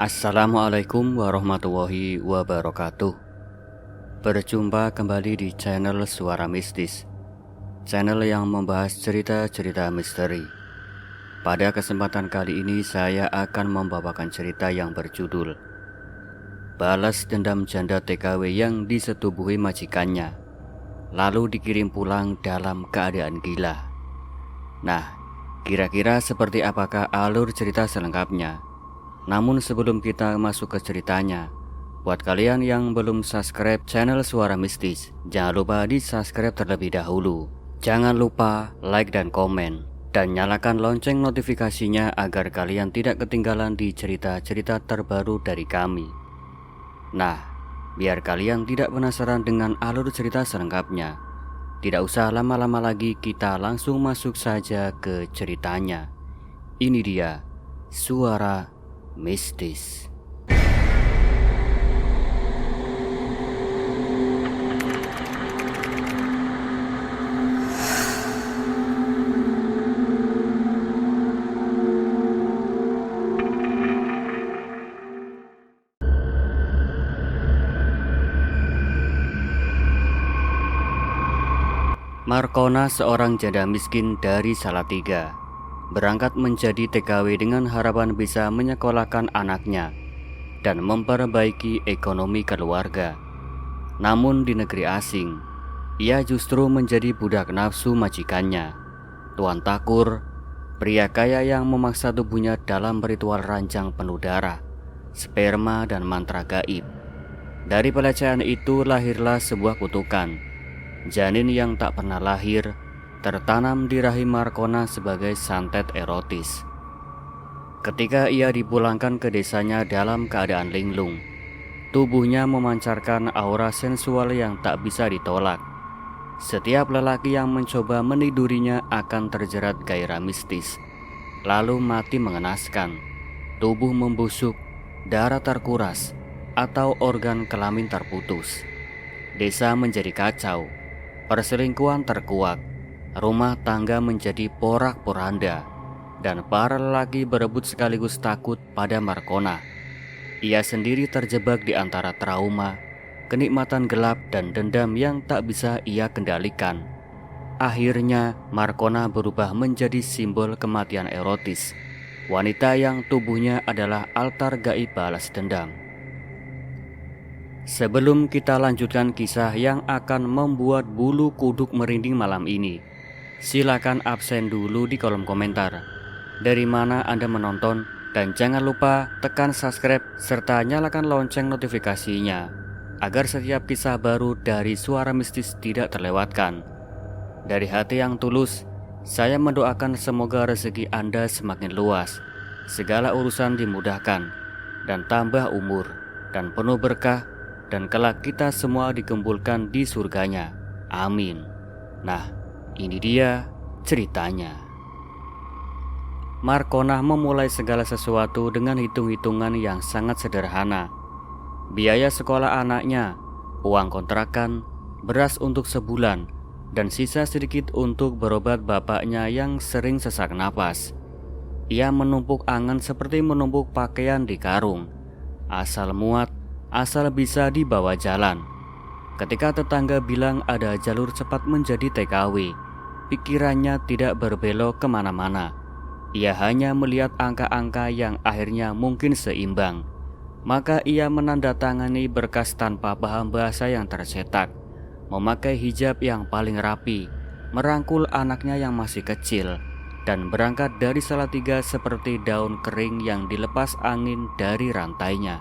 Assalamualaikum warahmatullahi wabarakatuh. Berjumpa kembali di channel Suara Mistis, channel yang membahas cerita-cerita misteri. Pada kesempatan kali ini saya akan membawakan cerita yang berjudul Balas Dendam Janda TKW yang disetubuhi majikannya, lalu dikirim pulang dalam keadaan gila. Nah, kira-kira seperti apakah alur cerita selengkapnya? Namun sebelum kita masuk ke ceritanya, buat kalian yang belum subscribe channel Suara Mistis, jangan lupa di subscribe terlebih dahulu. Jangan lupa like dan komen, dan nyalakan lonceng notifikasinya agar kalian tidak ketinggalan di cerita-cerita terbaru dari kami. Nah, biar kalian tidak penasaran dengan alur cerita selengkapnya, tidak usah lama-lama lagi, kita langsung masuk saja ke ceritanya. Ini dia Suara Mistis. Markona, seorang janda miskin dari Salatiga, berangkat menjadi TKW dengan harapan bisa menyekolahkan anaknya dan memperbaiki ekonomi keluarga. Namun di negeri asing, ia justru menjadi budak nafsu majikannya, Tuan Takur, pria kaya yang memaksa tubuhnya dalam ritual ranjang penuh darah, sperma dan mantra gaib. Dari pelecehan itu lahirlah sebuah kutukan. Janin yang tak pernah lahir tertanam di rahim Markona sebagai santet erotis. Ketika ia dipulangkan ke desanya dalam keadaan linglung, tubuhnya memancarkan aura sensual yang tak bisa ditolak. Setiap lelaki yang mencoba menidurinya akan terjerat gairah mistis, lalu mati mengenaskan, tubuh membusuk, darah terkuras, atau organ kelamin terputus. Desa menjadi kacau, perselingkuhan terkuak, rumah tangga menjadi porak-poranda, dan para lelaki berebut sekaligus takut pada Markona. Ia sendiri terjebak di antara trauma, kenikmatan gelap, dan dendam yang tak bisa ia kendalikan. Akhirnya Markona berubah menjadi simbol kematian erotis, wanita yang tubuhnya adalah altar gaib balas dendam. Sebelum kita lanjutkan kisah yang akan membuat bulu kuduk merinding malam ini, silakan absen dulu di kolom komentar dari mana Anda menonton, dan jangan lupa tekan subscribe serta nyalakan lonceng notifikasinya agar setiap kisah baru dari Suara Mistis tidak terlewatkan. Dari hati yang tulus, saya mendoakan semoga rezeki Anda semakin luas, segala urusan dimudahkan, dan tambah umur dan penuh berkah, dan kelak kita semua dikumpulkan di surganya. Amin. Nah, ini dia ceritanya. Markona memulai segala sesuatu dengan hitung-hitungan yang sangat sederhana. Biaya sekolah anaknya, uang kontrakan, beras untuk sebulan, dan sisa sedikit untuk berobat bapaknya yang sering sesak napas. Ia menumpuk angan seperti menumpuk pakaian di karung, asal muat, asal bisa dibawa jalan. Ketika tetangga bilang ada jalur cepat menjadi TKW, pikirannya tidak berbelok kemana-mana. Ia hanya melihat angka-angka yang akhirnya mungkin seimbang. Maka ia menandatangani berkas tanpa paham bahasa yang tercetak, memakai hijab yang paling rapi, merangkul anaknya yang masih kecil, dan berangkat dari Salatiga seperti daun kering yang dilepas angin dari rantainya.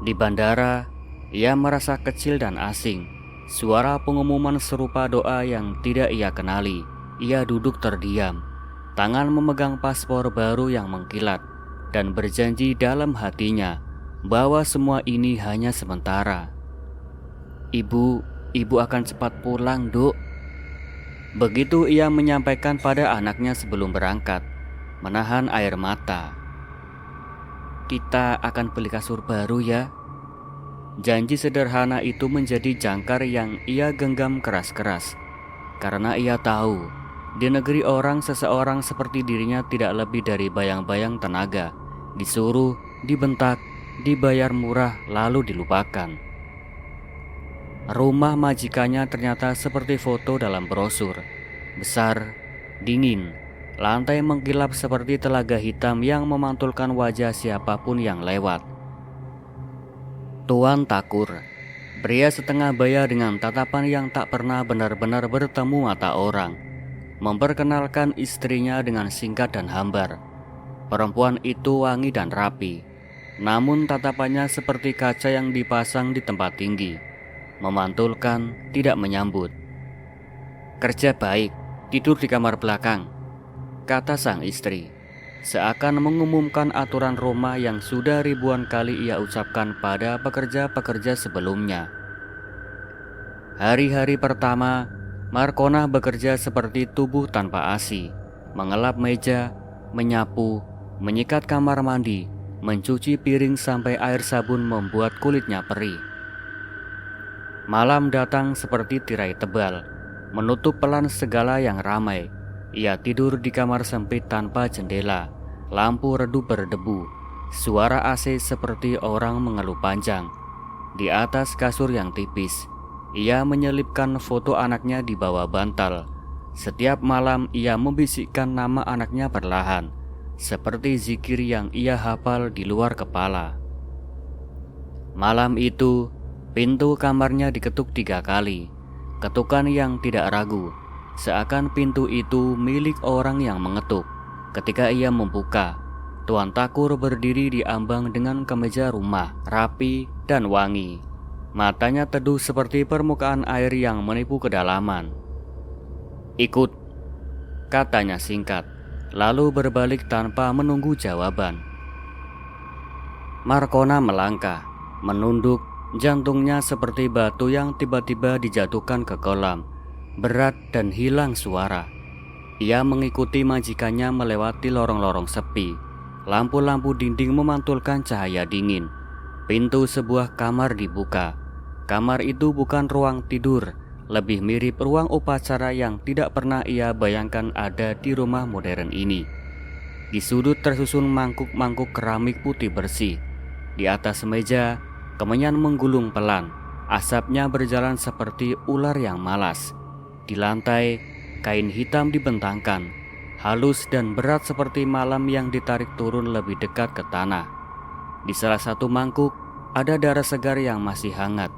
Di bandara, ia merasa kecil dan asing. Suara pengumuman serupa doa yang tidak ia kenali. Ia duduk terdiam, tangan memegang paspor baru yang mengkilat, dan berjanji dalam hatinya bahwa semua ini hanya sementara. Ibu akan cepat pulang, Duk. Begitu ia menyampaikan pada anaknya sebelum berangkat, menahan air mata. Kita akan beli kasur baru ya. Janji sederhana itu menjadi jangkar yang ia genggam keras-keras, karena ia tahu di negeri orang seseorang seperti dirinya tidak lebih dari bayang-bayang tenaga Disuruh, dibentak, dibayar murah lalu dilupakan. Rumah majikannya ternyata seperti foto dalam brosur. Besar, dingin, lantai mengkilap seperti telaga hitam yang memantulkan wajah siapapun yang lewat. Tuan Takur, pria setengah baya dengan tatapan yang tak pernah benar-benar bertemu mata orang, memperkenalkan istrinya dengan singkat dan hambar. Perempuan itu wangi dan rapi, namun tatapannya seperti kaca yang dipasang di tempat tinggi, memantulkan, tidak menyambut. "Kerja baik, tidur di kamar belakang," kata sang istri, seakan mengumumkan aturan rumah yang sudah ribuan kali ia ucapkan pada pekerja-pekerja sebelumnya. Hari-hari pertama, Markona bekerja seperti tubuh tanpa ASI, mengelap meja, menyapu, menyikat kamar mandi, mencuci piring sampai air sabun membuat kulitnya perih. Malam datang seperti tirai tebal, menutup pelan segala yang ramai. Ia tidur di kamar sempit tanpa jendela, lampu redup berdebu, suara AC seperti orang mengeluh panjang. Di atas kasur yang tipis, ia menyelipkan foto anaknya di bawah bantal. Setiap malam ia membisikkan nama anaknya perlahan, seperti zikir yang ia hafal di luar kepala. Malam itu, pintu kamarnya diketuk 3 kali. Ketukan yang tidak ragu, seakan pintu itu milik orang yang mengetuk. Ketika ia membuka, Tuan Takur berdiri di ambang dengan kemeja rumah, rapi dan wangi. Matanya teduh seperti permukaan air yang menipu kedalaman. "Ikut," katanya singkat, lalu berbalik tanpa menunggu jawaban. Markona melangkah, menunduk, jantungnya seperti batu yang tiba-tiba dijatuhkan ke kolam, berat dan hilang suara. Ia mengikuti majikannya melewati lorong-lorong sepi. Lampu-lampu dinding memantulkan cahaya dingin. Pintu sebuah kamar dibuka. Kamar itu bukan ruang tidur, lebih mirip ruang upacara yang tidak pernah ia bayangkan ada di rumah modern ini. Di sudut tersusun mangkuk-mangkuk keramik putih bersih. Di atas meja, kemenyan menggulung pelan. Asapnya berjalan seperti ular yang malas. Di lantai, kain hitam dibentangkan, halus dan berat seperti malam yang ditarik turun lebih dekat ke tanah. Di salah satu mangkuk, ada darah segar yang masih hangat,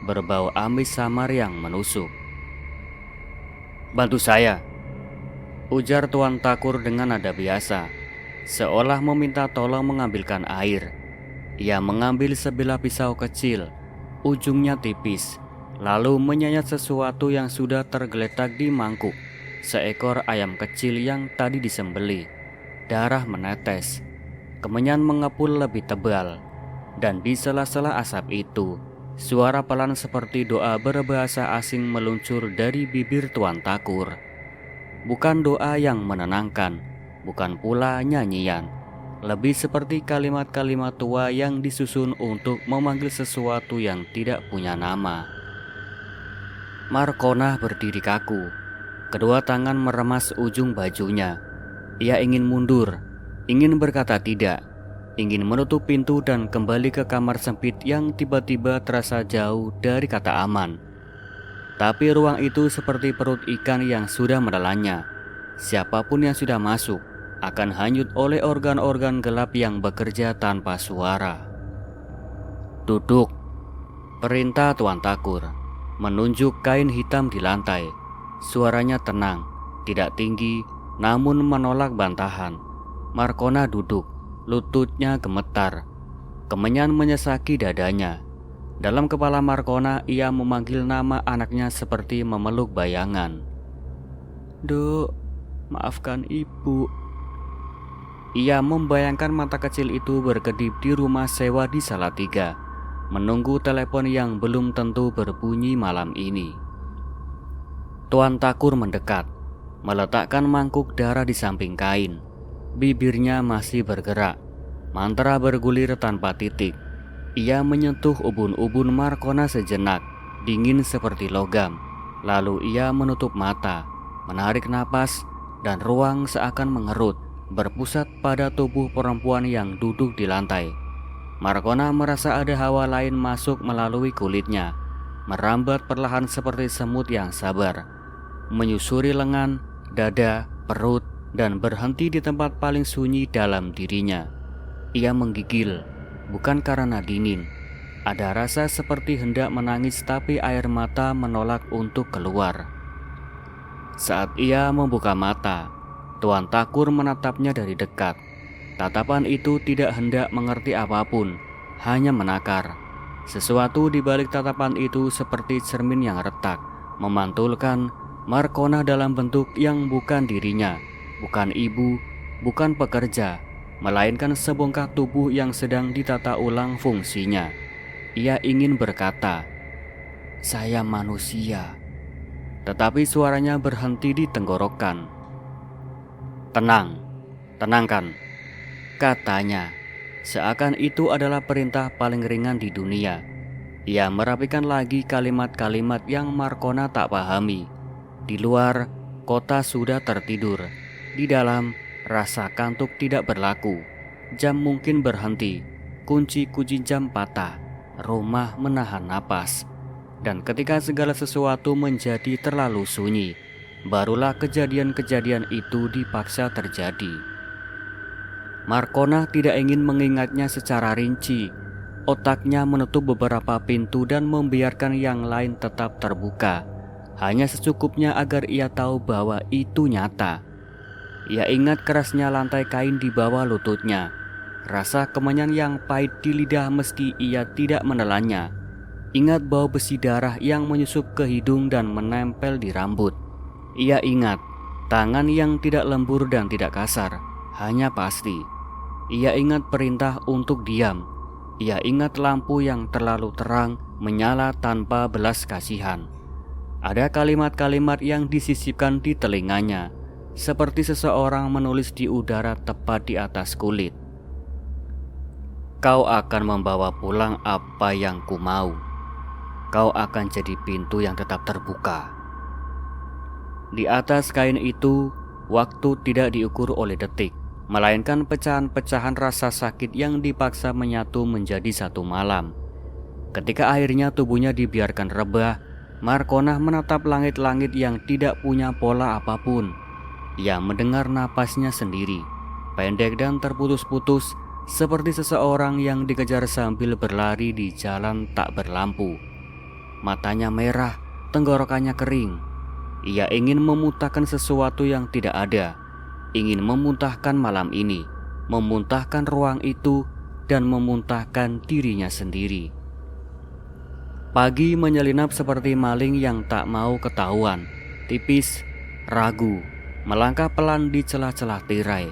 berbau amis samar yang menusuk. "Bantu saya," ujar Tuan Takur dengan nada biasa, seolah meminta tolong mengambilkan air. Ia mengambil sebilah pisau kecil, ujungnya tipis, lalu menyayat sesuatu yang sudah tergeletak di mangkuk. Seekor ayam kecil yang tadi disembelih. Darah menetes, kemenyan mengepul lebih tebal, dan di sela-sela asap itu, suara pelan seperti doa berbahasa asing meluncur dari bibir Tuan Takur. Bukan doa yang menenangkan, bukan pula nyanyian, lebih seperti kalimat-kalimat tua yang disusun untuk memanggil sesuatu yang tidak punya nama. Markona berdiri kaku, kedua tangan meremas ujung bajunya. Ia ingin mundur, ingin berkata tidak, ingin menutup pintu dan kembali ke kamar sempit yang tiba-tiba terasa jauh dari kata aman. Tapi ruang itu seperti perut ikan yang sudah menelannya. Siapapun yang sudah masuk akan hanyut oleh organ-organ gelap yang bekerja tanpa suara. "Duduk," perintah Tuan Takur, menunjuk kain hitam di lantai. Suaranya tenang, tidak tinggi, namun menolak bantahan. Markona duduk, lututnya gemetar. Kemenyan menyesaki dadanya. Dalam kepala Markona, ia memanggil nama anaknya seperti memeluk bayangan. "Duk, maafkan ibu." Ia membayangkan mata kecil itu berkedip di rumah sewa di Salatiga, menunggu telepon yang belum tentu berbunyi malam ini. Tuan Takur mendekat, meletakkan mangkuk darah di samping kain. Bibirnya masih bergerak, mantra bergulir tanpa titik. Ia menyentuh ubun-ubun Markona sejenak, dingin seperti logam. Lalu ia menutup mata, menarik napas, dan ruang seakan mengerut, berpusat pada tubuh perempuan yang duduk di lantai. Markona merasa ada hawa lain masuk melalui kulitnya, merambat perlahan seperti semut yang sabar, menyusuri lengan, dada, perut, dan berhenti di tempat paling sunyi dalam dirinya. Ia menggigil, bukan karena dingin. Ada rasa seperti hendak menangis tapi air mata menolak untuk keluar. Saat ia membuka mata, Tuan Takur menatapnya dari dekat. Tatapan itu tidak hendak mengerti apapun, hanya menakar. Sesuatu di balik tatapan itu seperti cermin yang retak, memantulkan Markona dalam bentuk yang bukan dirinya, bukan ibu, bukan pekerja, melainkan sebongkah tubuh yang sedang ditata ulang fungsinya. Ia ingin berkata, "Saya manusia," tetapi suaranya berhenti di tenggorokan. "Tenang, tenangkan," katanya, seakan itu adalah perintah paling ringan di dunia. Ia merapikan lagi kalimat-kalimat yang Markona tak pahami. Di luar, kota sudah tertidur. Di dalam, rasa kantuk tidak berlaku. Jam mungkin berhenti, kunci-kunci jam patah, rumah menahan napas. Dan ketika segala sesuatu menjadi terlalu sunyi, barulah kejadian-kejadian itu dipaksa terjadi. Markona tidak ingin mengingatnya secara rinci. Otaknya menutup beberapa pintu dan membiarkan yang lain tetap terbuka, hanya secukupnya agar ia tahu bahwa itu nyata. Ia ingat kerasnya lantai kain di bawah lututnya, rasa kemenyan yang pahit di lidah meski ia tidak menelannya. Ingat bau besi darah yang menyusup ke hidung dan menempel di rambut. Ia ingat tangan yang tidak lembur dan tidak kasar, hanya pasti. Ia ingat perintah untuk diam. Ia ingat lampu yang terlalu terang menyala tanpa belas kasihan. Ada kalimat-kalimat yang disisipkan di telinganya, seperti seseorang menulis di udara tepat di atas kulit. "Kau akan membawa pulang apa yang ku mau. Kau akan jadi pintu yang tetap terbuka." Di atas kain itu, waktu tidak diukur oleh detik, melainkan pecahan-pecahan rasa sakit yang dipaksa menyatu menjadi satu malam. Ketika akhirnya tubuhnya dibiarkan rebah, Markona menatap langit-langit yang tidak punya pola apapun. Ia mendengar napasnya sendiri, pendek dan terputus-putus, seperti seseorang yang dikejar sambil berlari di jalan tak berlampu. Matanya merah, tenggorokannya kering. Ia ingin memuntahkan sesuatu yang tidak ada, ingin memuntahkan malam ini, memuntahkan ruang itu, dan memuntahkan dirinya sendiri. Pagi menyelinap seperti maling yang tak mau ketahuan, tipis, ragu, melangkah pelan di celah-celah tirai.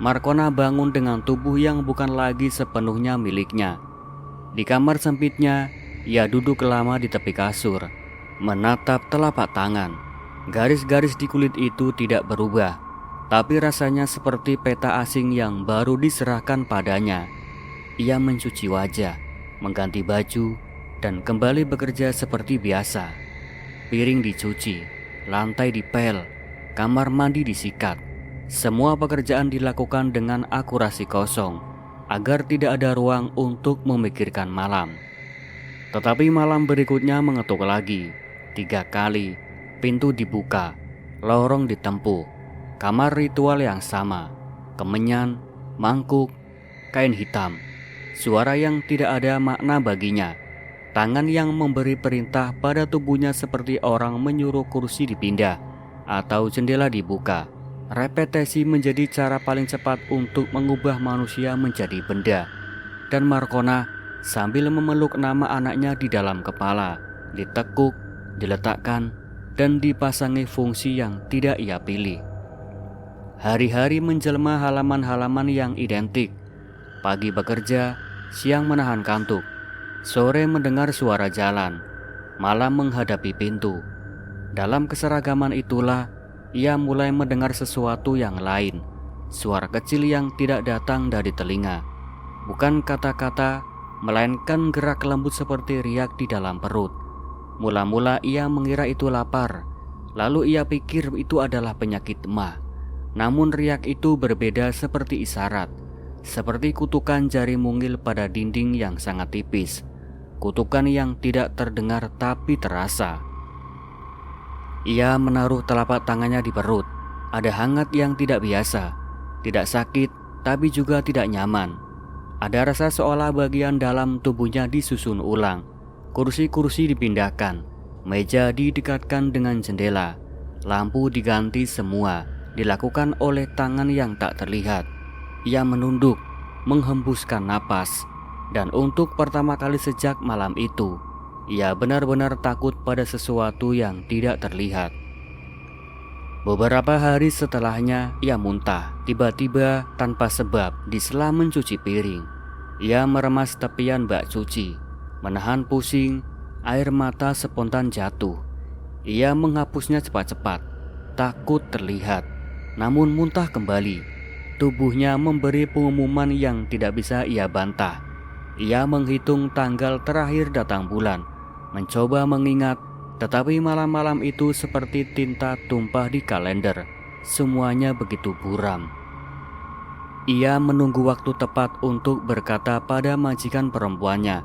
Markona bangun dengan tubuh yang bukan lagi sepenuhnya miliknya. Di kamar sempitnya, ia duduk lama di tepi kasur, menatap telapak tangan. Garis-garis di kulit itu tidak berubah, tapi rasanya seperti peta asing yang baru diserahkan padanya. Ia mencuci wajah, mengganti baju, dan kembali bekerja seperti biasa. Piring dicuci, lantai dipel, kamar mandi disikat. Semua pekerjaan dilakukan dengan akurasi kosong, agar tidak ada ruang untuk memikirkan malam. Tetapi malam berikutnya mengetuk lagi. 3 kali, pintu dibuka, lorong ditempuh, kamar ritual yang sama, kemenyan, mangkuk, kain hitam, suara yang tidak ada makna baginya, tangan yang memberi perintah pada tubuhnya seperti orang menyuruh kursi dipindah atau jendela dibuka. Repetisi menjadi cara paling cepat untuk mengubah manusia menjadi benda. Dan Markona sambil memeluk nama anaknya di dalam kepala, ditekuk, diletakkan, dan dipasangi fungsi yang tidak ia pilih. Hari-hari menjelma halaman-halaman yang identik. Pagi bekerja, siang menahan kantuk, sore mendengar suara jalan, malam menghadapi pintu. Dalam keseragaman itulah ia mulai mendengar sesuatu yang lain, suara kecil yang tidak datang dari telinga. Bukan kata-kata, melainkan gerak lembut seperti riak di dalam perut. Mula-mula ia mengira itu lapar, lalu ia pikir itu adalah penyakit emah. Namun riak itu berbeda seperti isyarat, seperti kutukan jari mungil pada dinding yang sangat tipis. Kutukan yang tidak terdengar tapi terasa. Ia menaruh telapak tangannya di perut. Ada hangat yang tidak biasa, tidak sakit tapi juga tidak nyaman. Ada rasa seolah bagian dalam tubuhnya disusun ulang. Kursi-kursi dipindahkan, meja didekatkan dengan jendela, lampu diganti semua. Dilakukan oleh tangan yang tak terlihat. Ia menunduk, menghembuskan napas, dan untuk pertama kali sejak malam itu, ia benar-benar takut pada sesuatu yang tidak terlihat. Beberapa hari setelahnya, ia muntah, tiba-tiba tanpa sebab di sela mencuci piring. Ia meremas tepian bak cuci, menahan pusing, air mata spontan jatuh. Ia menghapusnya cepat-cepat, takut terlihat. Namun muntah kembali. Tubuhnya memberi pengumuman yang tidak bisa ia bantah. Ia menghitung tanggal terakhir datang bulan, mencoba mengingat, tetapi malam-malam itu seperti tinta tumpah di kalender. Semuanya begitu buram. Ia menunggu waktu tepat untuk berkata pada majikan perempuannya,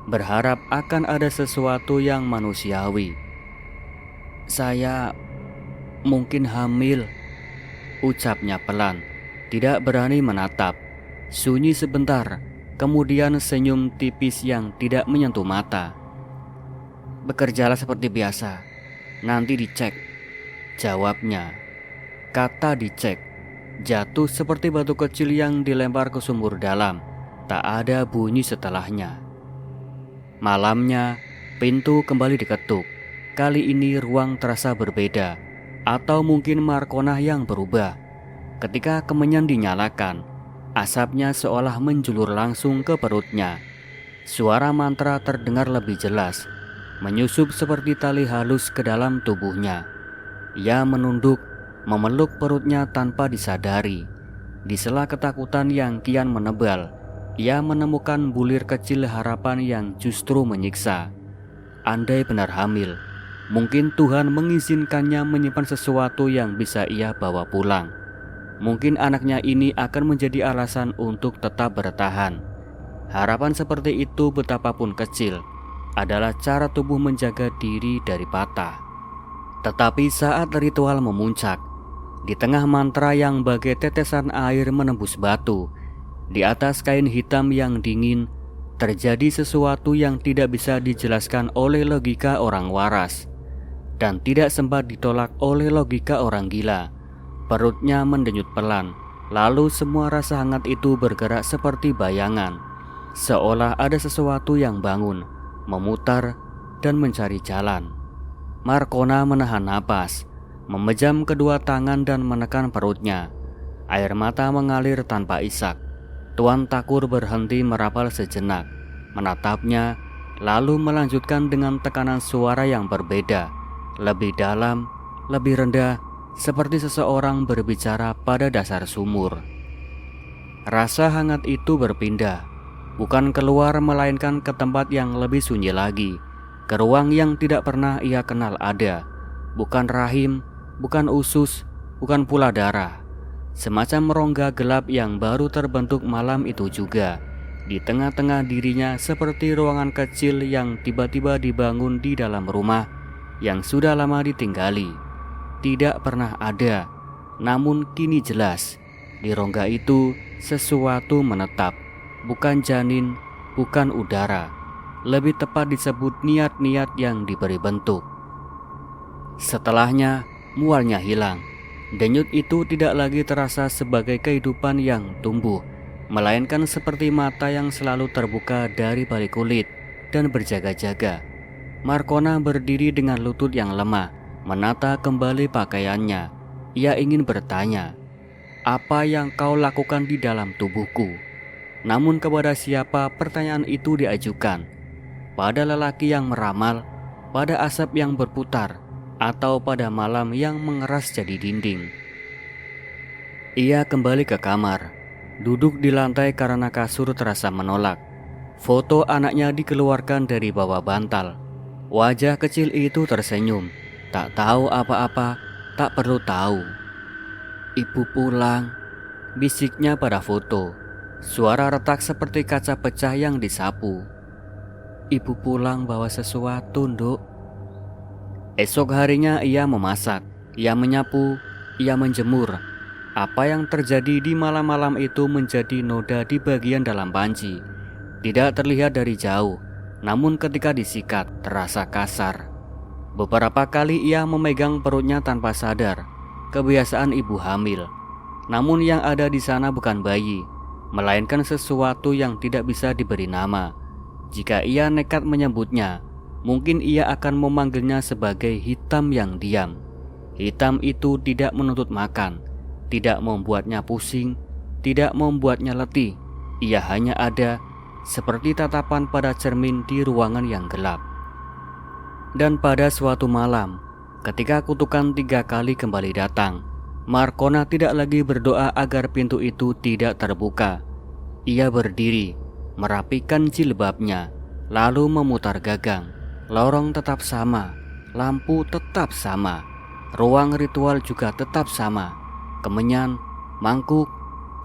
berharap akan ada sesuatu yang manusiawi. "Saya mungkin hamil," ucapnya pelan, tidak berani menatap. Sunyi sebentar, kemudian senyum tipis yang tidak menyentuh mata. "Bekerjalah seperti biasa, nanti dicek," jawabnya. Kata dicek jatuh seperti batu kecil yang dilempar ke sumur dalam. Tak ada bunyi setelahnya. Malamnya, pintu kembali diketuk. Kali ini ruang terasa berbeda. Atau mungkin Markona yang berubah. Ketika kemenyan dinyalakan, asapnya seolah menjulur langsung ke perutnya. Suara mantra terdengar lebih jelas, menyusup seperti tali halus ke dalam tubuhnya. Ia menunduk, memeluk perutnya tanpa disadari. Di sela ketakutan yang kian menebal, ia menemukan bulir kecil harapan yang justru menyiksa. Andai benar hamil, mungkin Tuhan mengizinkannya menyimpan sesuatu yang bisa ia bawa pulang. Mungkin anaknya ini akan menjadi alasan untuk tetap bertahan. Harapan seperti itu betapapun kecil adalah cara tubuh menjaga diri dari patah. Tetapi saat ritual memuncak, di tengah mantra yang bagai tetesan air menembus batu, di atas kain hitam yang dingin, terjadi sesuatu yang tidak bisa dijelaskan oleh logika orang waras dan tidak sempat ditolak oleh logika orang gila. Perutnya mendenyut pelan, lalu semua rasa hangat itu bergerak seperti bayangan, seolah ada sesuatu yang bangun, memutar, dan mencari jalan. Markona menahan napas, memejam kedua tangan dan menekan perutnya. Air mata mengalir tanpa isak. Tuan Takur berhenti merapal sejenak, menatapnya, lalu melanjutkan dengan tekanan suara yang berbeda, lebih dalam, lebih rendah, seperti seseorang berbicara pada dasar sumur. Rasa hangat itu berpindah, bukan keluar melainkan ke tempat yang lebih sunyi lagi, ke ruang yang tidak pernah ia kenal ada, bukan rahim, bukan usus, bukan pula darah. Semacam rongga gelap yang baru terbentuk malam itu juga. Di tengah-tengah dirinya seperti ruangan kecil yang tiba-tiba dibangun di dalam rumah yang sudah lama ditinggali. Tidak pernah ada, namun kini jelas. Di rongga itu sesuatu menetap. Bukan janin, bukan udara. Lebih tepat disebut niat-niat yang diberi bentuk. Setelahnya, mualnya hilang. Denyut itu tidak lagi terasa sebagai kehidupan yang tumbuh, melainkan seperti mata yang selalu terbuka dari balik kulit dan berjaga-jaga. Markona berdiri dengan lutut yang lemah, menata kembali pakaiannya. Ia ingin bertanya, "Apa yang kau lakukan di dalam tubuhku?" Namun kepada siapa pertanyaan itu diajukan? Pada lelaki yang meramal, pada asap yang berputar, atau pada malam yang mengeras jadi dinding? Ia kembali ke kamar, duduk di lantai karena kasur terasa menolak. Foto anaknya dikeluarkan dari bawah bantal. Wajah kecil itu tersenyum, tak tahu apa-apa, tak perlu tahu. "Ibu pulang," bisiknya pada foto. Suara retak seperti kaca pecah yang disapu. "Ibu pulang bawa sesuatu, Nduk." Esok harinya ia memasak, ia menyapu, ia menjemur. Apa yang terjadi di malam-malam itu menjadi noda di bagian dalam panci. Tidak terlihat dari jauh, namun ketika disikat terasa kasar. Beberapa kali ia memegang perutnya tanpa sadar, kebiasaan ibu hamil. Namun yang ada di sana bukan bayi, melainkan sesuatu yang tidak bisa diberi nama. Jika ia nekat menyebutnya, mungkin ia akan memanggilnya sebagai hitam yang diam. Hitam itu tidak menuntut makan, tidak membuatnya pusing, tidak membuatnya letih. Ia hanya ada, seperti tatapan pada cermin di ruangan yang gelap. Dan pada suatu malam, ketika kutukan 3 kali kembali datang, Markona tidak lagi berdoa agar pintu itu tidak terbuka. Ia berdiri, merapikan jilbabnya, lalu memutar gagang. Lorong tetap sama, lampu tetap sama, ruang ritual juga tetap sama. Kemenyan, mangkuk,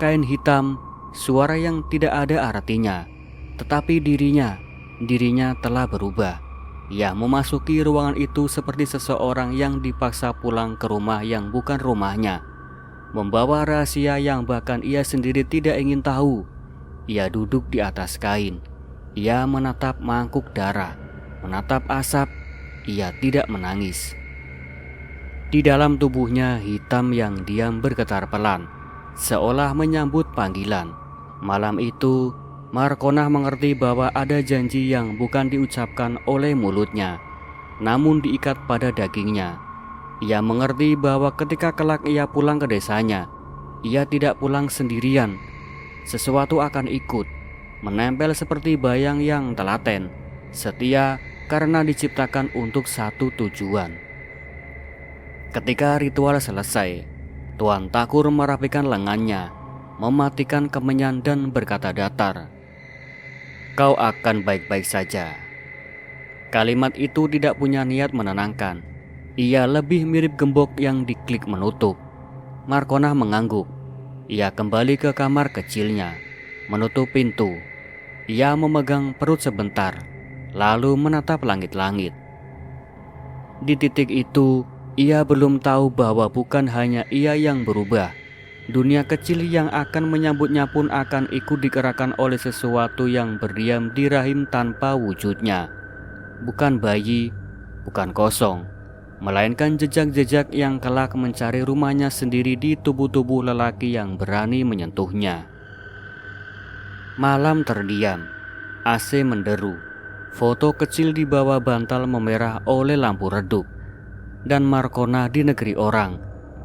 kain hitam, suara yang tidak ada artinya. Tetapi dirinya telah berubah. Ia memasuki ruangan itu seperti seseorang yang dipaksa pulang ke rumah yang bukan rumahnya, membawa rahasia yang bahkan ia sendiri tidak ingin tahu. Ia duduk di atas kain. Ia menatap mangkuk darah, menatap asap. Ia tidak menangis. Di dalam tubuhnya hitam yang diam bergetar pelan, seolah menyambut panggilan. Malam itu Markona mengerti bahwa ada janji yang bukan diucapkan oleh mulutnya, namun diikat pada dagingnya. Ia mengerti bahwa ketika kelak ia pulang ke desanya, ia tidak pulang sendirian. Sesuatu akan ikut, menempel seperti bayang yang telaten, setia karena diciptakan untuk satu tujuan. Ketika ritual selesai, Tuan Takur merapikan lengannya, mematikan kemenyan dan berkata datar, "Kau akan baik-baik saja." Kalimat itu tidak punya niat menenangkan. Ia lebih mirip gembok yang diklik menutup. Markona mengangguk. Ia kembali ke kamar kecilnya, menutup pintu. Ia memegang perut sebentar, lalu menatap langit-langit. Di titik itu, ia belum tahu bahwa bukan hanya ia yang berubah. Dunia kecil yang akan menyambutnya pun akan ikut digerakkan oleh sesuatu yang berdiam di rahim tanpa wujudnya. Bukan bayi, bukan kosong, melainkan jejak-jejak yang kelak mencari rumahnya sendiri di tubuh-tubuh lelaki yang berani menyentuhnya. Malam terdiam, AC menderu, foto kecil di bawah bantal memerah oleh lampu redup. Dan Markona di negeri orang,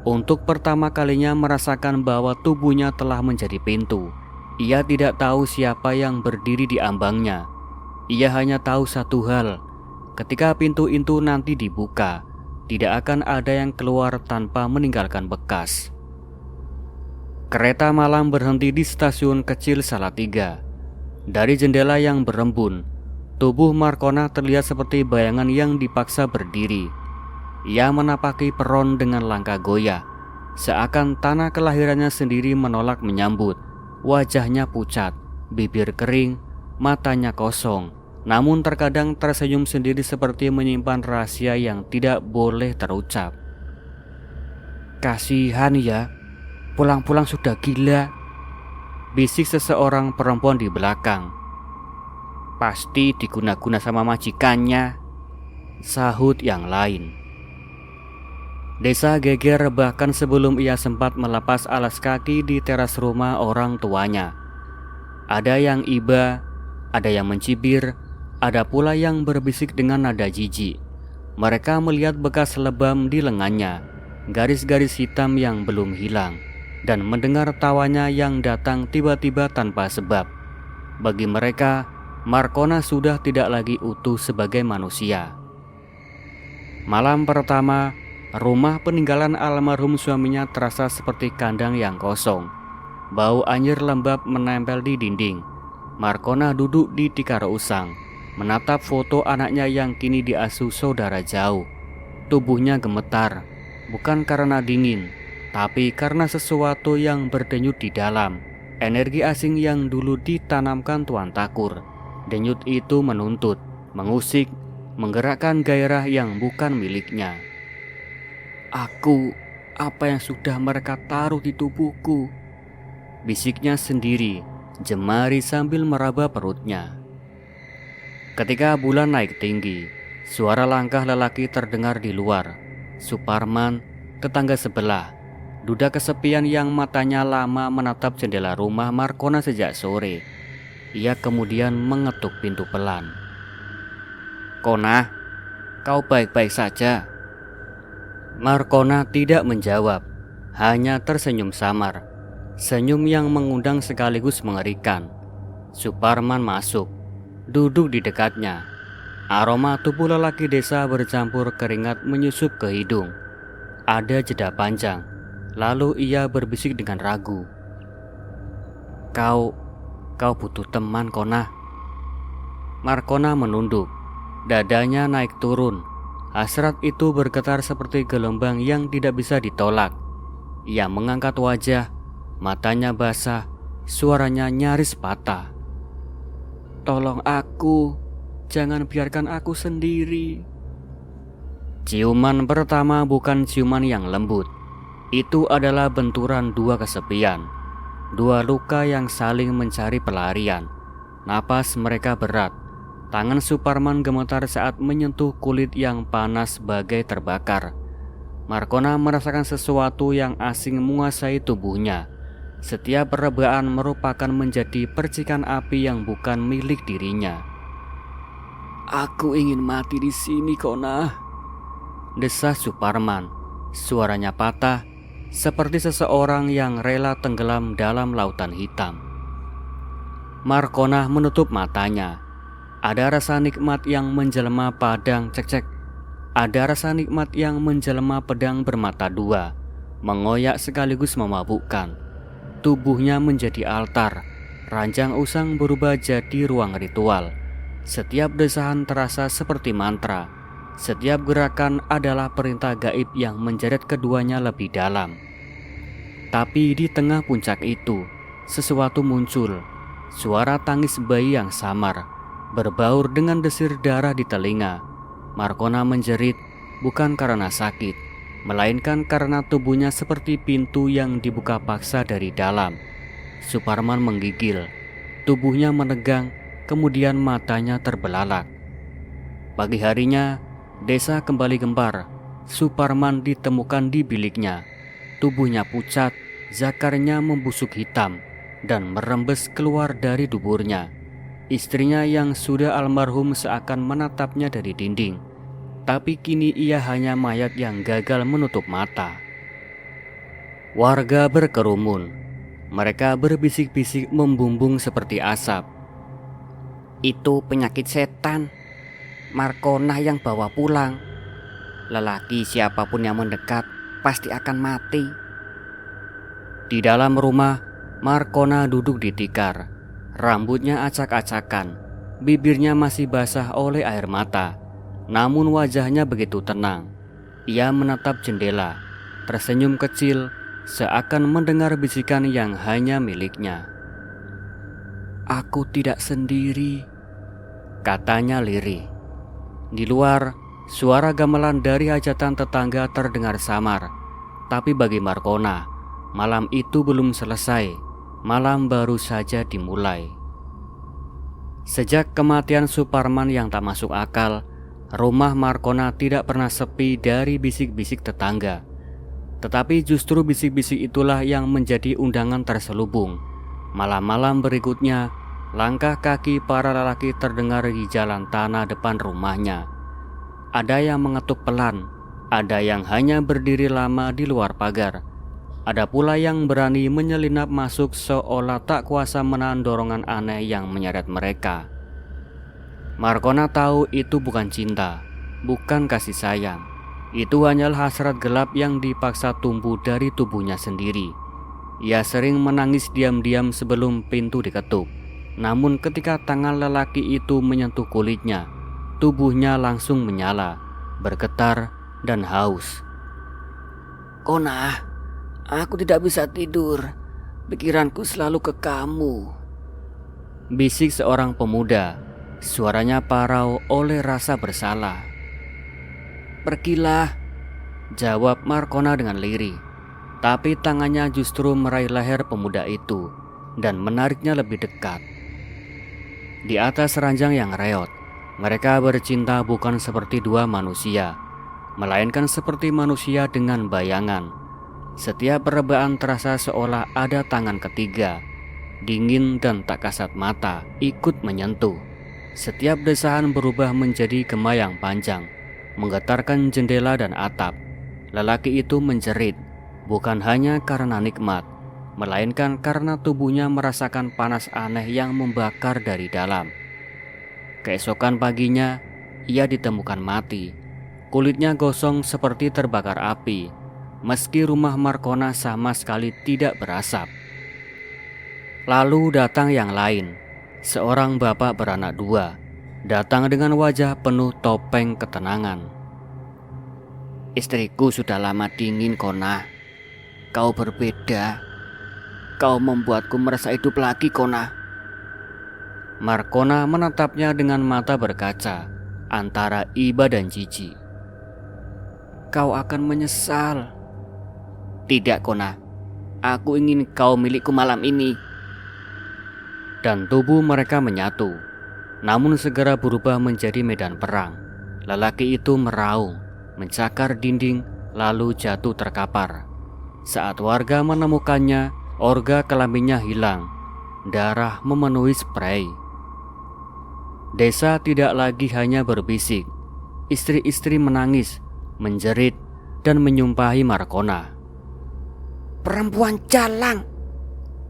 untuk pertama kalinya merasakan bahwa tubuhnya telah menjadi pintu. Ia tidak tahu siapa yang berdiri di ambangnya. Ia hanya tahu satu hal, ketika pintu itu nanti dibuka, tidak akan ada yang keluar tanpa meninggalkan bekas. Kereta malam berhenti di stasiun kecil Salatiga. Dari jendela yang berembun, tubuh Markona terlihat seperti bayangan yang dipaksa berdiri. Ia menapaki peron dengan langkah goyah, seakan tanah kelahirannya sendiri menolak menyambut. Wajahnya pucat, bibir kering, matanya kosong, namun terkadang tersenyum sendiri seperti menyimpan rahasia yang tidak boleh terucap. "Kasihan ya, pulang-pulang sudah gila," bisik seseorang perempuan di belakang. "Pasti diguna-guna sama majikannya," sahut yang lain. Desa geger bahkan sebelum ia sempat melepas alas kaki di teras rumah orang tuanya. Ada yang iba, ada yang mencibir, ada pula yang berbisik dengan nada jijik. Mereka melihat bekas lebam di lengannya, garis-garis hitam yang belum hilang, dan mendengar tawanya yang datang tiba-tiba tanpa sebab. Bagi mereka, Markona sudah tidak lagi utuh sebagai manusia. Malam pertama, rumah peninggalan almarhum suaminya terasa seperti kandang yang kosong. Bau anyir lembab menempel di dinding. Markona duduk di tikar usang, menatap foto anaknya yang kini diasuh saudara jauh. Tubuhnya gemetar, bukan karena dingin, Tapi karena sesuatu yang berdenyut di dalam, energi asing yang dulu ditanamkan Tuan Takur, denyut itu menuntut, mengusik, menggerakkan gairah yang bukan miliknya. "Aku, apa yang sudah mereka taruh di tubuhku?" bisiknya sendiri, jemari sambil meraba perutnya. Ketika bulan naik tinggi, suara langkah lelaki terdengar di luar. Suparman, tetangga sebelah, duda kesepian yang matanya lama menatap jendela rumah Markona sejak sore. Ia kemudian mengetuk pintu pelan. "Kona, kau baik-baik saja?" Markona tidak menjawab, hanya tersenyum samar. Senyum yang mengundang sekaligus mengerikan. Suparman masuk, duduk di dekatnya. Aroma tubuh lelaki desa bercampur keringat menyusup ke hidung. Ada jeda panjang, lalu ia berbisik dengan ragu. Kau butuh teman, Kona." Markona menunduk, dadanya naik turun. Hasrat itu bergetar seperti gelombang yang tidak bisa ditolak. Ia mengangkat wajah, matanya basah, suaranya nyaris patah. "Tolong aku, jangan biarkan aku sendiri." Ciuman pertama bukan ciuman yang lembut. Itu adalah benturan dua kesepian, dua luka yang saling mencari pelarian. Napas mereka berat. Tangan Suparman gemetar saat menyentuh kulit yang panas bagai terbakar. Markona merasakan sesuatu yang asing menguasai tubuhnya. Setiap perebaan merupakan menjadi percikan api yang bukan milik dirinya. "Aku ingin mati di sini, Kona," desah Suparman. Suaranya patah, seperti seseorang yang rela tenggelam dalam lautan hitam. Markona menutup matanya. Ada rasa nikmat yang menjelma padang cek-cek. Ada rasa nikmat yang menjelma pedang bermata dua, mengoyak sekaligus memabukkan. Tubuhnya menjadi altar, ranjang usang berubah jadi ruang ritual. Setiap desahan terasa seperti mantra. Setiap gerakan adalah perintah gaib yang menjeret keduanya lebih dalam. Tapi di tengah puncak itu, sesuatu muncul. Suara tangis bayi yang samar, berbaur dengan desir darah di telinga. Markona menjerit, bukan karena sakit, melainkan karena tubuhnya seperti pintu yang dibuka paksa dari dalam. Suparman menggigil, tubuhnya menegang, kemudian matanya terbelalak. Pagi harinya, desa kembali gempar. Suparman ditemukan di biliknya. Tubuhnya pucat, zakarnya membusuk hitam, dan merembes keluar dari duburnya. Istrinya yang sudah almarhum seakan menatapnya dari dinding. Tapi kini ia hanya mayat yang gagal menutup mata. Warga berkerumun. Mereka berbisik-bisik membumbung seperti asap. "Itu penyakit setan. Markona yang bawa pulang. Lelaki siapapun yang mendekat pasti akan mati." Di dalam rumah, Markona duduk di tikar. Rambutnya acak-acakan, bibirnya masih basah oleh air mata. Namun wajahnya begitu tenang. Ia menatap jendela, tersenyum kecil, seakan mendengar bisikan yang hanya miliknya. "Aku tidak sendiri," katanya lirih. Di luar, suara gamelan dari hajatan tetangga terdengar samar. Tapi bagi Markona, malam itu belum selesai. Malam baru saja dimulai. Sejak kematian Suparman yang tak masuk akal, rumah Markona tidak pernah sepi dari bisik-bisik tetangga. Tetapi justru bisik-bisik itulah yang menjadi undangan terselubung. Malam-malam berikutnya, langkah kaki para lelaki terdengar di jalan tanah depan rumahnya. Ada yang mengetuk pelan, ada yang hanya berdiri lama di luar pagar. Ada pula yang berani menyelinap masuk seolah tak kuasa menahan dorongan aneh yang menyeret mereka. Markona tahu itu bukan cinta, bukan kasih sayang. Itu hanyalah hasrat gelap yang dipaksa tumbuh dari tubuhnya sendiri. Ia sering menangis diam-diam sebelum pintu diketuk. Namun ketika tangan lelaki itu menyentuh kulitnya, tubuhnya langsung menyala, bergetar dan haus. "Kona, Aku tidak bisa tidur. Pikiranku selalu ke kamu. Bisik seorang pemuda. Suaranya parau oleh rasa bersalah. Pergilah, jawab Markona dengan lirih. Tapi tangannya justru meraih leher pemuda itu dan menariknya lebih dekat. Di atas ranjang yang reot, mereka bercinta bukan seperti dua manusia, melainkan seperti manusia dengan bayangan. Setiap perebaan terasa seolah ada tangan ketiga, dingin dan tak kasat mata, ikut menyentuh. Setiap desahan berubah menjadi gema yang panjang, menggetarkan jendela dan atap. Lelaki itu menjerit, bukan hanya karena nikmat, melainkan karena tubuhnya merasakan panas aneh yang membakar dari dalam. Keesokan paginya, ia ditemukan mati. Kulitnya gosong seperti terbakar api, meski rumah Markona sama sekali tidak berasap. Lalu datang yang lain, seorang bapak beranak dua, datang dengan wajah penuh topeng ketenangan. Istriku sudah lama dingin, Kona. Kau berbeda. Kau membuatku merasa hidup lagi, Kona. Markona menatapnya dengan mata berkaca antara iba dan jijik. Kau akan menyesal. Tidak, Kona. Aku ingin kau milikku malam ini. Dan tubuh mereka menyatu, namun segera berubah menjadi medan perang. Lelaki itu meraung, mencakar dinding, lalu jatuh terkapar. Saat warga menemukannya, orga kelaminnya hilang. Darah memenuhi spray. Desa tidak lagi hanya berbisik. Istri-istri menangis, menjerit, dan menyumpahi Markona. Perempuan jalang,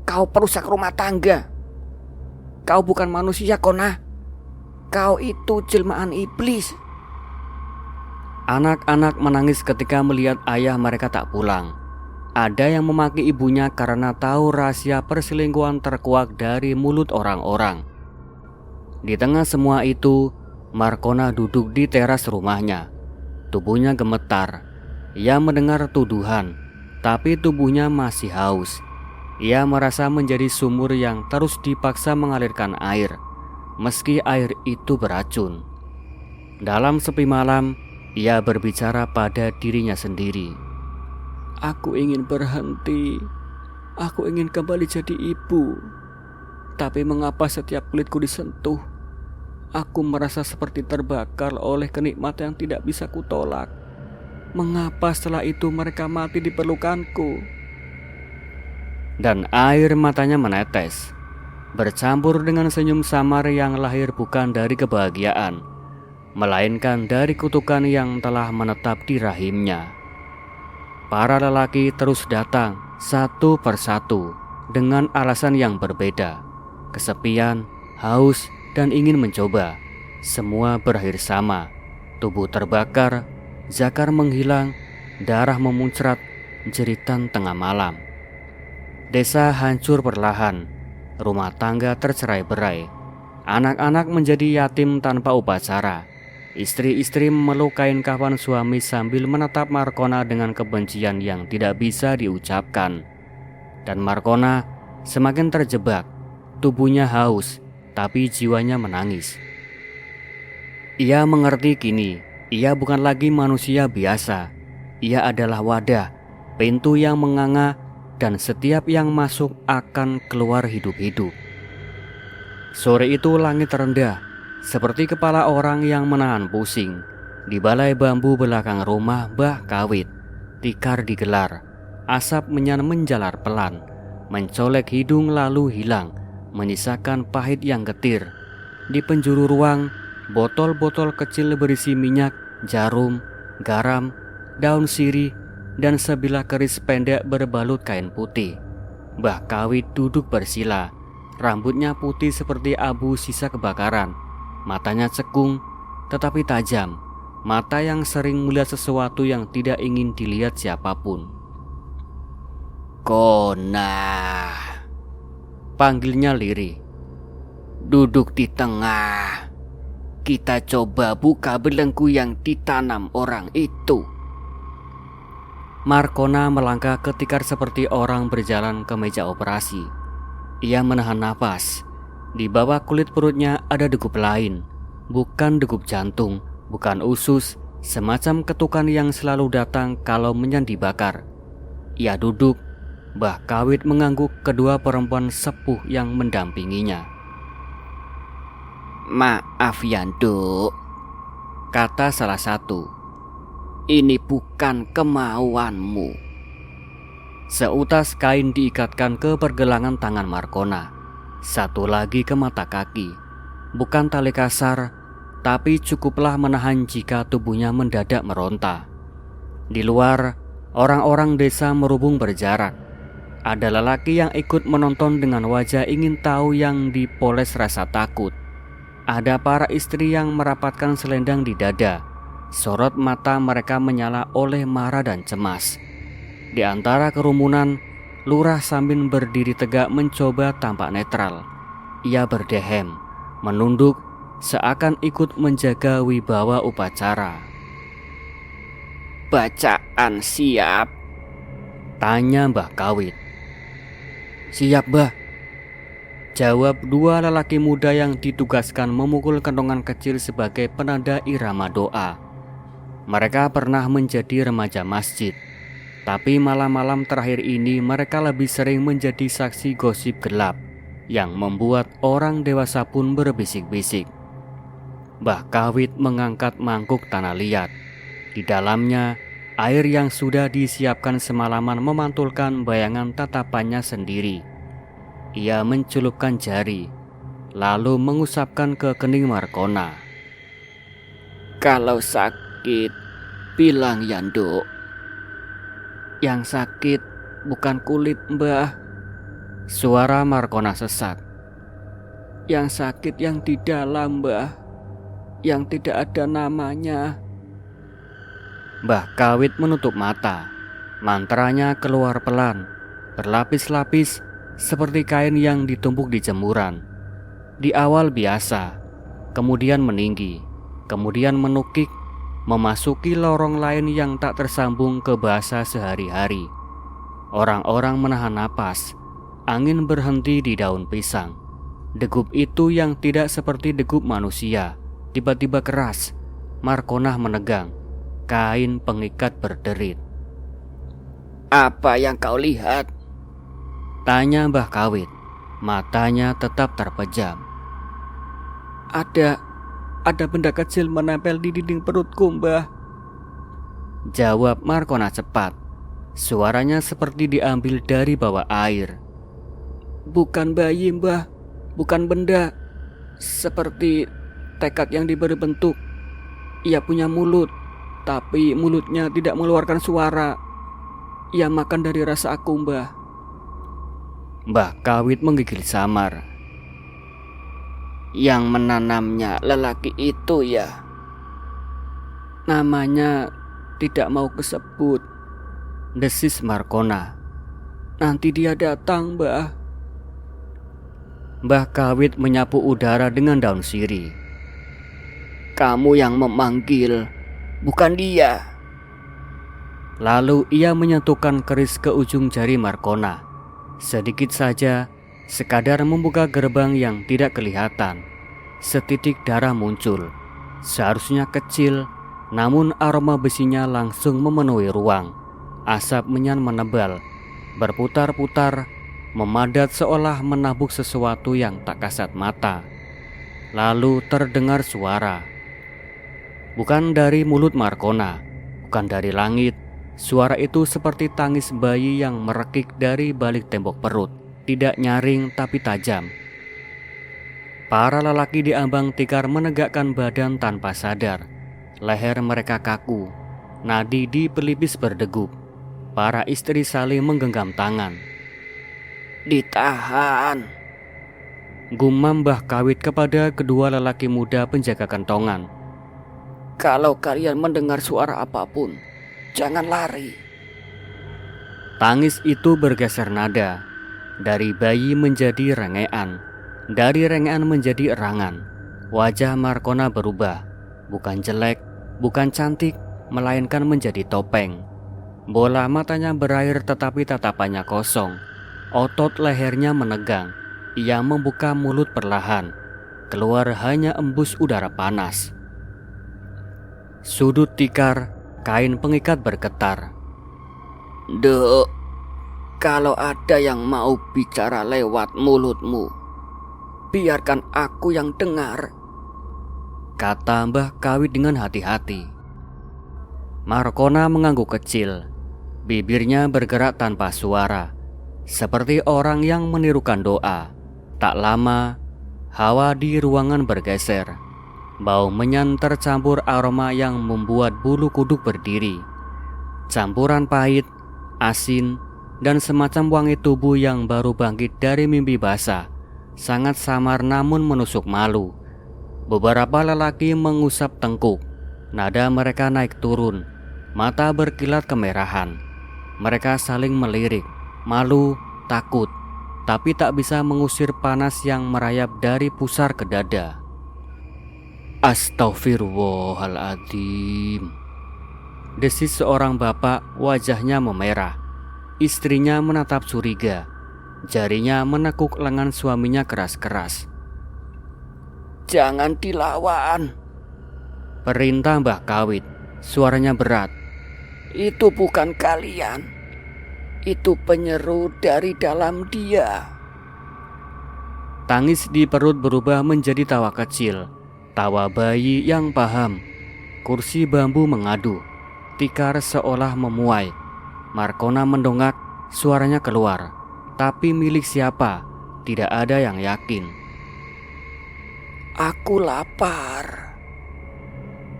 kau perusak rumah tangga. Kau bukan manusia, Kona. Kau itu jelmaan iblis. Anak-anak menangis ketika melihat ayah mereka tak pulang. Ada yang memaki ibunya karena tahu rahasia perselingkuhan terkuak dari mulut orang-orang. Di tengah semua itu, Markona duduk di teras rumahnya. Tubuhnya gemetar. Ia mendengar tuduhan, tapi tubuhnya masih haus. Ia merasa menjadi sumur yang terus dipaksa mengalirkan air, meski air itu beracun. Dalam sepi malam, ia berbicara pada dirinya sendiri. Aku ingin berhenti. Aku ingin kembali jadi ibu. Tapi mengapa setiap kulitku disentuh, aku merasa seperti terbakar oleh kenikmatan yang tidak bisa kutolak. Mengapa setelah itu mereka mati di pelukanku? Dan air matanya menetes, bercampur dengan senyum samar yang lahir bukan dari kebahagiaan, melainkan dari kutukan yang telah menetap di rahimnya. Para lelaki terus datang satu persatu dengan alasan yang berbeda. Kesepian, haus, dan ingin mencoba. Semua berakhir sama. Tubuh terbakar, zakar menghilang, darah memuncrat, jeritan tengah malam. Desa hancur perlahan, rumah tangga tercerai-berai, anak-anak menjadi yatim tanpa upacara. Istri-istri memeluk kain kafan suami sambil menatap Markona dengan kebencian yang tidak bisa diucapkan. Dan Markona semakin terjebak, tubuhnya haus, tapi jiwanya menangis. Ia mengerti kini, ia bukan lagi manusia biasa. Ia adalah wadah, pintu yang menganga, dan setiap yang masuk akan keluar hidup-hidup. Sore itu langit rendah, seperti kepala orang yang menahan pusing. Di balai bambu belakang rumah Mbah Kawit, tikar digelar. Asap menjalar pelan, mencolek hidung lalu hilang, menyisakan pahit yang getir. Di penjuru ruang, botol-botol kecil berisi minyak, jarum, garam, daun sirih, dan sebilah keris pendek berbalut kain putih. Mbah Kawit duduk bersila, rambutnya putih seperti abu sisa kebakaran. Matanya cekung tetapi tajam, mata yang sering melihat sesuatu yang tidak ingin dilihat siapapun. Kona, panggilnya lirih. Duduk di tengah. Kita coba buka belenggu yang ditanam orang itu. Markona melangkah ketikar seperti orang berjalan ke meja operasi. Ia menahan napas. Di bawah kulit perutnya ada degup lain. Bukan degup jantung, bukan usus, semacam ketukan yang selalu datang kalau menyan dibakar. Ia duduk, Mbah Kawit mengangguk kedua perempuan sepuh yang mendampinginya. "Maaf Yanduk," kata salah satu. "Ini bukan kemauanmu." Seutas kain diikatkan ke pergelangan tangan Markona, satu lagi ke mata kaki. Bukan tali kasar, tapi cukuplah menahan jika tubuhnya mendadak meronta. Di luar, orang-orang desa merubung berjarak. Ada lelaki yang ikut menonton dengan wajah ingin tahu yang dipoles rasa takut. Ada para istri yang merapatkan selendang di dada. Sorot mata mereka menyala oleh marah dan cemas. Di antara kerumunan, Lurah Samin berdiri tegak mencoba tampak netral. Ia berdehem, menunduk, seakan ikut menjaga wibawa upacara. "Bacaan siap?" tanya Mbah Kawit. "Siap, Mbah," jawab dua lelaki muda yang ditugaskan memukul kentongan kecil sebagai penanda irama doa. Mereka pernah menjadi remaja masjid, tapi malam-malam terakhir ini mereka lebih sering menjadi saksi gosip gelap yang membuat orang dewasa pun berbisik-bisik. Mbah Kawit mengangkat mangkuk tanah liat. Di dalamnya, air yang sudah disiapkan semalaman memantulkan bayangan tatapannya sendiri. Ia mencelupkan jari, lalu mengusapkan ke kening Markona. "Kalau sakit, bilang Yanduk." "Yang sakit bukan kulit, Mbah," suara Markona sesak. "Yang sakit yang di dalam, Mbah, yang tidak ada namanya." Mbah Kawit menutup mata. Mantranya keluar pelan, berlapis-lapis seperti kain yang ditumpuk di jemuran. Di awal biasa, kemudian meninggi, kemudian menukik, memasuki lorong lain yang tak tersambung ke bahasa sehari-hari. Orang-orang menahan napas. Angin berhenti di daun pisang. Degup itu yang tidak seperti degup manusia tiba-tiba keras. Markona menegang. Kain pengikat berderit. "Apa yang kau lihat?" tanya Mbah Kawit. Matanya tetap terpejam. Ada benda kecil menempel di dinding perutku, Mbah," jawab Markona cepat. Suaranya seperti diambil dari bawah air. "Bukan bayi, Mbah, bukan benda. Seperti tekad yang diberi bentuk. Ia punya mulut, tapi mulutnya tidak mengeluarkan suara. Ia makan dari rasa aku, Mbah." Mbah Kawit menggigil samar. "Yang menanamnya lelaki itu ya?" "Namanya tidak mau kesebut," desis Markona. "Nanti dia datang, Mbah." Mbah Kawit menyapu udara dengan daun sirih. "Kamu yang memanggil, bukan dia." Lalu ia menyentuhkan keris ke ujung jari Markona. Sedikit saja, sekadar membuka gerbang yang tidak kelihatan. Setitik darah muncul. Seharusnya kecil, namun aroma besinya langsung memenuhi ruang. Asap menyan menebal, berputar-putar, memadat seolah menabuk sesuatu yang tak kasat mata. Lalu terdengar suara. Bukan dari mulut Markona, bukan dari langit. Suara itu seperti tangis bayi yang merekik dari balik tembok perut. Tidak nyaring tapi tajam. Para lelaki di ambang tikar menegakkan badan tanpa sadar. Leher mereka kaku, nadi di pelipis berdegup. Para istri saling menggenggam tangan. "Ditahan," gumam Mbah Kawit kepada kedua lelaki muda penjaga kentongan. "Kalau kalian mendengar suara apapun, jangan lari." Tangis itu bergeser nada. Dari bayi menjadi rengean, dari rengean menjadi erangan. Wajah Markona berubah. Bukan jelek, bukan cantik, melainkan menjadi topeng. Bola matanya berair tetapi tatapannya kosong. Otot lehernya menegang. Ia membuka mulut perlahan. Keluar hanya embus udara panas. Sudut tikar, kain pengikat bergetar. Dek, kalau ada yang mau bicara lewat mulutmu, biarkan aku yang dengar, kata Mbah Kawit dengan hati-hati. Markona mengangguk kecil. Bibirnya bergerak tanpa suara, seperti orang yang menirukan doa. Tak lama, hawa di ruangan bergeser. Bau menyan tercampur aroma yang membuat bulu kuduk berdiri. Campuran pahit, asin, dan semacam wangi tubuh yang baru bangkit dari mimpi basah. Sangat samar namun menusuk malu. Beberapa lelaki mengusap tengkuk. Nada mereka naik turun. Mata berkilat kemerahan. Mereka saling melirik, malu, takut, tapi tak bisa mengusir panas yang merayap dari pusar ke dada. Astaghfirullahaladzim, desis seorang bapak, wajahnya memerah. Istrinya menatap curiga. Jarinya menekuk lengan suaminya keras-keras. Jangan dilawan, perintah Mbah Kawit. Suaranya berat. Itu bukan kalian. Itu penyeru dari dalam dia. Tangis di perut berubah menjadi tawa kecil. Tawa bayi yang paham. Kursi bambu mengadu. Tikar seolah memuai. Markona mendongak, suaranya keluar. Tapi milik siapa? Tidak ada yang yakin. Aku lapar.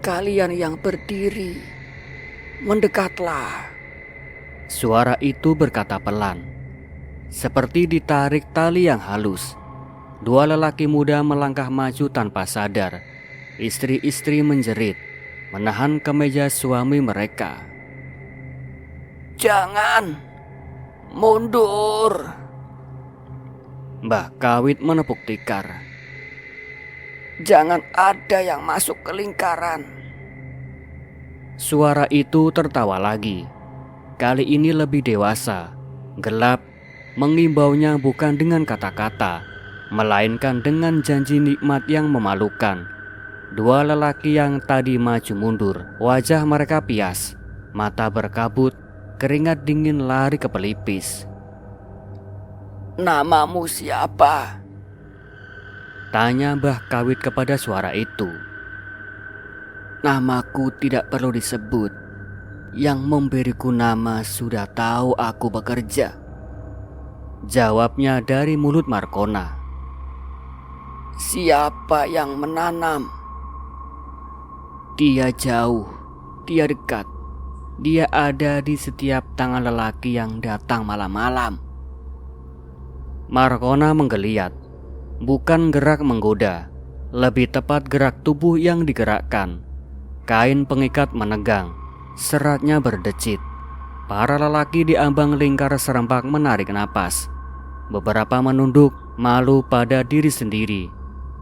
Kalian yang berdiri, mendekatlah. Suara itu berkata pelan, seperti ditarik tali yang halus. Dua lelaki muda melangkah maju tanpa sadar. Istri-istri menjerit, menahan kemeja suami mereka. Jangan, mundur. Mbah Kawit menepuk tikar. Jangan ada yang masuk ke lingkaran. Suara itu tertawa lagi. Kali ini lebih dewasa, gelap, mengimbaunya bukan dengan kata-kata, melainkan dengan janji nikmat yang memalukan. Dua lelaki yang tadi maju mundur, wajah mereka pias, mata berkabut, keringat dingin lari ke pelipis. Namamu siapa? Tanya Mbah Kawit kepada suara itu. Namaku tidak perlu disebut. Yang memberiku nama sudah tahu aku bekerja. Jawabnya dari mulut Markona. Siapa yang menanam? Dia jauh, dia dekat. Dia ada di setiap tangan lelaki yang datang malam-malam. Markona menggeliat. Bukan gerak menggoda, lebih tepat gerak tubuh yang digerakkan. Kain pengikat menegang, seratnya berdecit. Para lelaki di ambang lingkar serempak menarik napas. Beberapa menunduk, malu pada diri sendiri,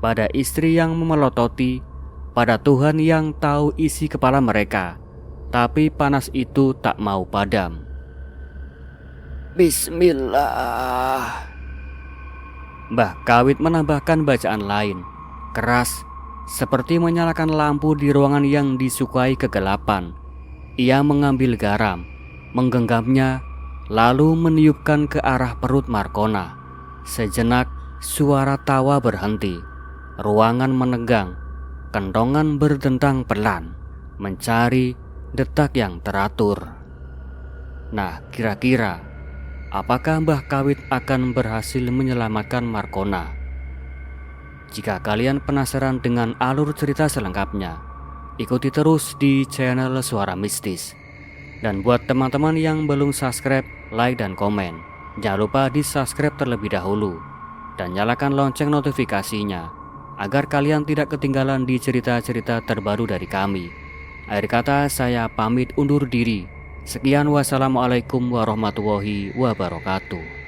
pada istri yang memelototi, pada Tuhan yang tahu isi kepala mereka. Tapi panas itu tak mau padam. Bismillah. Mbah Kawit menambahkan bacaan lain, keras, seperti menyalakan lampu di ruangan yang disukai kegelapan. Ia mengambil garam, menggenggamnya, lalu meniupkan ke arah perut Markona. Sejenak, suara tawa berhenti. Ruangan menegang, kentongan berdentang pelan, mencari detak yang teratur. Nah, kira-kira apakah Mbah Kawit akan berhasil menyelamatkan Markona? Jika kalian penasaran dengan alur cerita selengkapnya, ikuti terus di channel Suara Mistis. Dan buat teman-teman yang belum subscribe, like, dan komen, jangan lupa di subscribe terlebih dahulu dan nyalakan lonceng notifikasinya agar kalian tidak ketinggalan di cerita-cerita terbaru dari kami. Akhir kata, saya pamit undur diri. Sekian, wassalamualaikum warahmatullahi wabarakatuh.